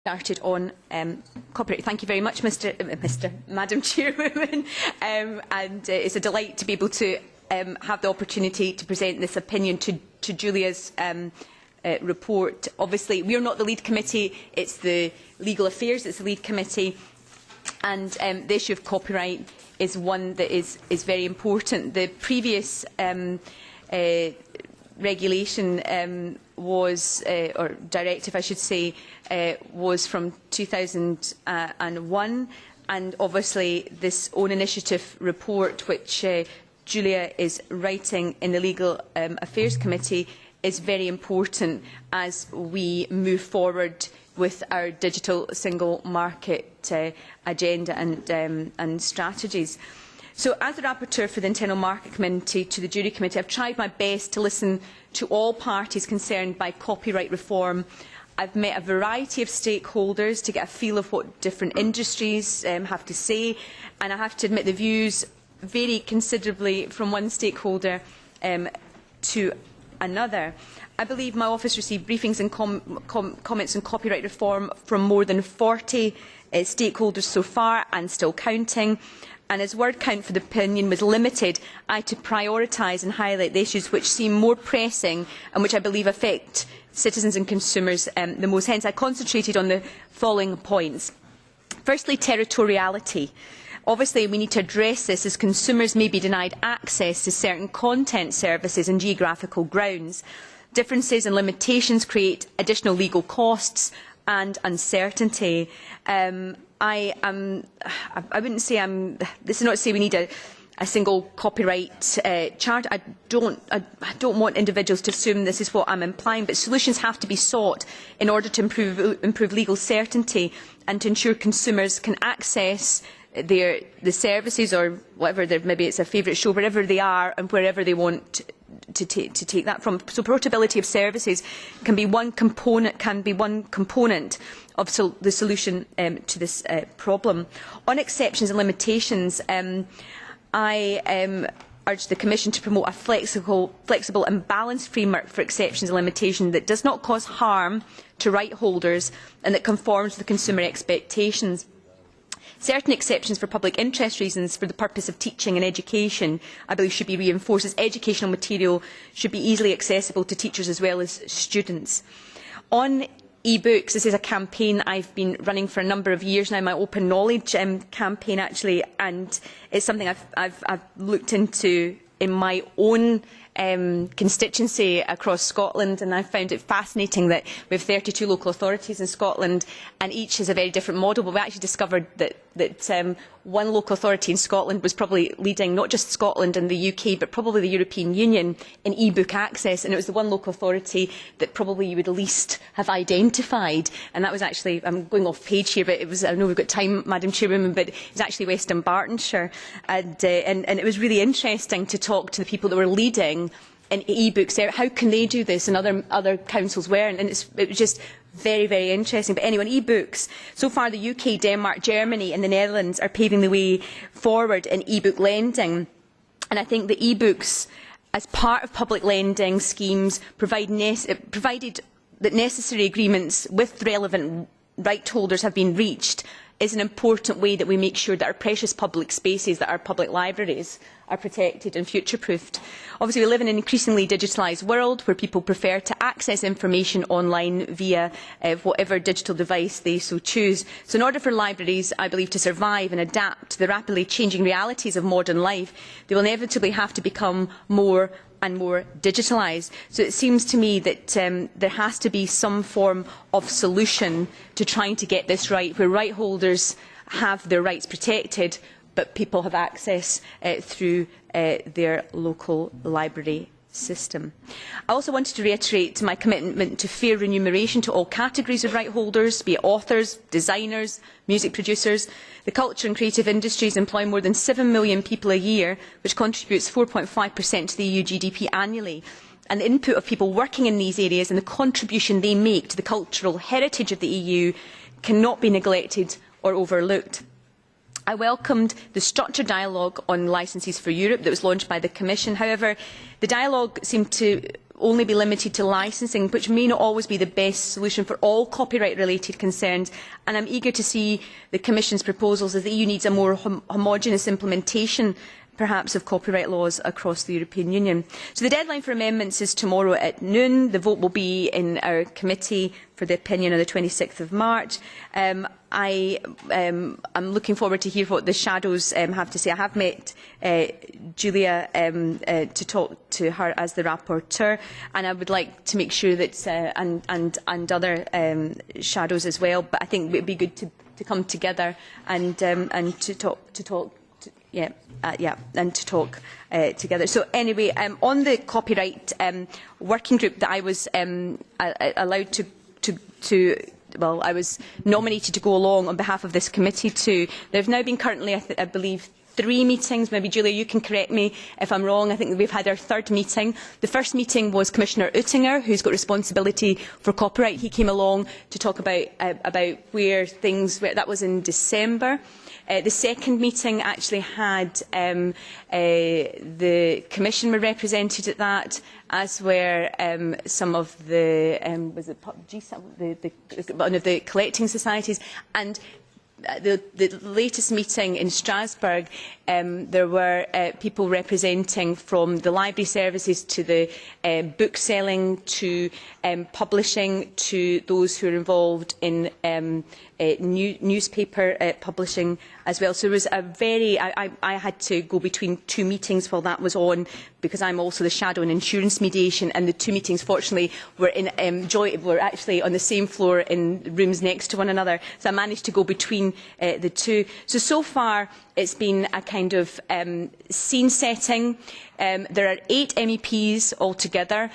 Started on copyright. Thank you very much, Madam Chairwoman, and it's a delight to be able to have the opportunity to present this opinion to Julia's report. Obviously, we are not the lead committee; it's the Legal Affairs, it's the lead committee, and the issue of copyright is one that is very important. The previous regulation was, or directive I should say, was from 2001, and obviously this own initiative report which Julia is writing in the Legal Affairs Committee is very important as we move forward with our digital single market agenda and strategies. So, as the rapporteur for the Internal Market Committee to the Jury Committee, I have tried my best to listen to all parties concerned by copyright reform. I have met a variety of stakeholders to get a feel of what different industries have to say, and I have to admit the views vary considerably from one stakeholder to another. I believe my office received briefings and comments on copyright reform from more than 40 stakeholders so far, and still counting. And as word count for the opinion was limited, I had to prioritise and highlight the issues which seem more pressing and which I believe affect citizens and consumers the most. Hence, I concentrated on the following points. Firstly, territoriality. Obviously, we need to address this as consumers may be denied access to certain content services on geographical grounds. Differences and limitations create additional legal costs and uncertainty. I wouldn't say this is not to say we need a single copyright chart. I don't want individuals to assume this is what I'm implying, but solutions have to be sought in order to improve legal certainty and to ensure consumers can access the services or whatever, maybe it's a favourite show, wherever they are and wherever they want to take that from. So portability of services can be one component of the solution to this problem. On exceptions and limitations, I urge the Commission to promote a flexible and balanced framework for exceptions and limitations that does not cause harm to right holders and that conforms with consumer expectations. Certain exceptions for public interest reasons for the purpose of teaching and education, I believe, should be reinforced, as educational material should be easily accessible to teachers as well as students. On e-books, this is a campaign I've been running for a number of years now, my Open Knowledge campaign actually, and it's something I've looked into in my own constituency across Scotland, and I found it fascinating that we have 32 local authorities in Scotland and each has a very different model, but we actually discovered that one local authority in Scotland was probably leading not just Scotland and the UK but probably the European Union in e-book access, and it was the one local authority that probably you would least have identified, and that was actually, I'm going off page here, but it was, I know we've got time, Madam Chairwoman, but it was actually Western Bartonshire, and it was really interesting to talk to the people that were leading in e-books there. How can they do this and other councils weren't, and it was just very, very interesting. But anyway, on e-books, so far the UK, Denmark, Germany and the Netherlands are paving the way forward in e-book lending, and I think the e-books as part of public lending schemes provided that necessary agreements with relevant right holders have been reached is an important way that we make sure that our precious public spaces, that our public libraries, are protected and future-proofed. Obviously, we live in an increasingly digitalised world where people prefer to access information online via whatever digital device they so choose. So in order for libraries, I believe, to survive and adapt to the rapidly changing realities of modern life, they will inevitably have to become more and more digitalised. So it seems to me that there has to be some form of solution to trying to get this right, where right holders have their rights protected, but people have access through their local library system. I also wanted to reiterate my commitment to fair remuneration to all categories of right holders, be it authors, designers, music producers. The culture and creative industries employ more than 7 million people a year, which contributes 4.5% to the EU GDP annually. And the input of people working in these areas and the contribution they make to the cultural heritage of the EU cannot be neglected or overlooked. I welcomed the structured dialogue on licences for Europe that was launched by the Commission. However, the dialogue seemed to only be limited to licensing, which may not always be the best solution for all copyright-related concerns. And I'm eager to see the Commission's proposals, as the EU needs a more homogeneous implementation perhaps of copyright laws across the European Union. So the deadline for amendments is tomorrow at noon. The vote will be in our committee for the opinion on the 26th of March. I am looking forward to hear what the shadows have to say. I have met Julia to talk to her as the rapporteur, and I would like to make sure that and other shadows as well. But I think it would be good to come together and to talk. And to talk together. So anyway, on the copyright working group that I was allowed I was nominated to go along on behalf of this committee to. There have now been currently, I believe, 3 meetings. Maybe Julia, you can correct me if I'm wrong. I think we've had our 3rd meeting. The first meeting was Commissioner Oettinger, who's got responsibility for copyright. He came along to talk about where that was in December. The second meeting actually had the Commission were represented at that, as were some of the one of the collecting societies, and the latest meeting in Strasbourg, there were people representing from the library services to the book selling to publishing to those who are involved in newspaper publishing as well. So there was a very, I had to go between 2 meetings while that was on, because I'm also the shadow in insurance mediation, and the 2 meetings fortunately were were actually on the same floor in rooms next to one another. So I managed to go between the 2. So far it's been a kind of scene setting. There are 8 MEPs altogether.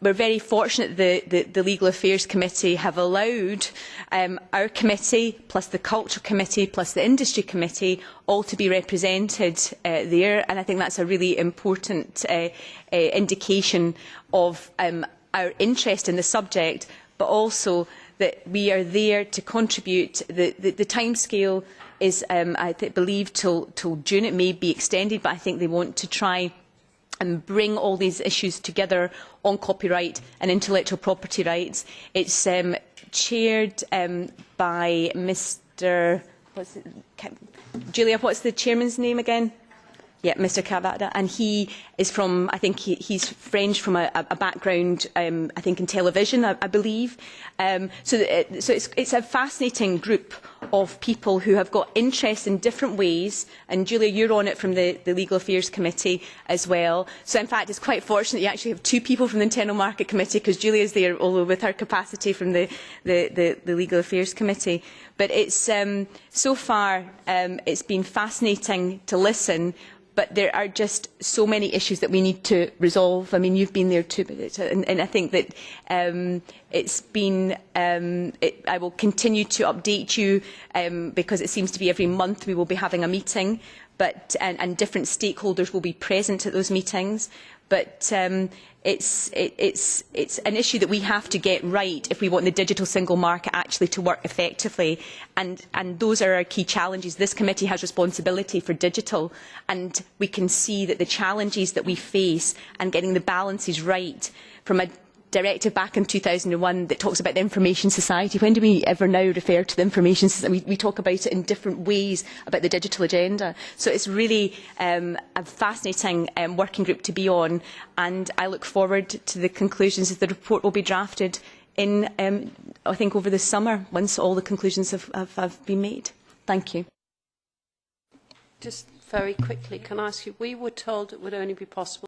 We're very fortunate that the Legal Affairs Committee have allowed our committee, plus the Culture Committee, plus the Industry Committee, all to be represented there. And I think that's a really important indication of our interest in the subject, but also that we are there to contribute. The timescale is, I believe, till June. It may be extended, but I think they want to try and bring all these issues together on copyright and intellectual property rights. It's chaired by Mr. Julia, what's the chairman's name again? Yeah, Mr. Cavada, and he is from, I think he's French, from a background, I think, in television, I believe. So it's a fascinating group of people who have got interest in different ways, and Julia, you're on it from the Legal Affairs Committee as well. So in fact, it's quite fortunate you actually have 2 people from the Internal Market Committee, because Julia is there, although with her capacity from the Legal Affairs Committee. But it's so far it's been fascinating to listen. But there are just so many issues that we need to resolve. I mean, you've been there too, and I think that it's been. I will continue to update you because it seems to be every month we will be having a meeting, and different stakeholders will be present at those meetings. But it's an issue that we have to get right if we want the digital single market actually to work effectively, and those are our key challenges. This committee has responsibility for digital, and we can see that the challenges that we face and getting the balances right from a directive back in 2001 that talks about the information society. When do we ever now refer to the information society? We talk about it in different ways about the digital agenda. So it's really a fascinating working group to be on, and I look forward to the conclusions as the report will be drafted in, I think, over the summer, once all the conclusions have been made. Thank you. Just very quickly, can I ask you, we were told it would only be possible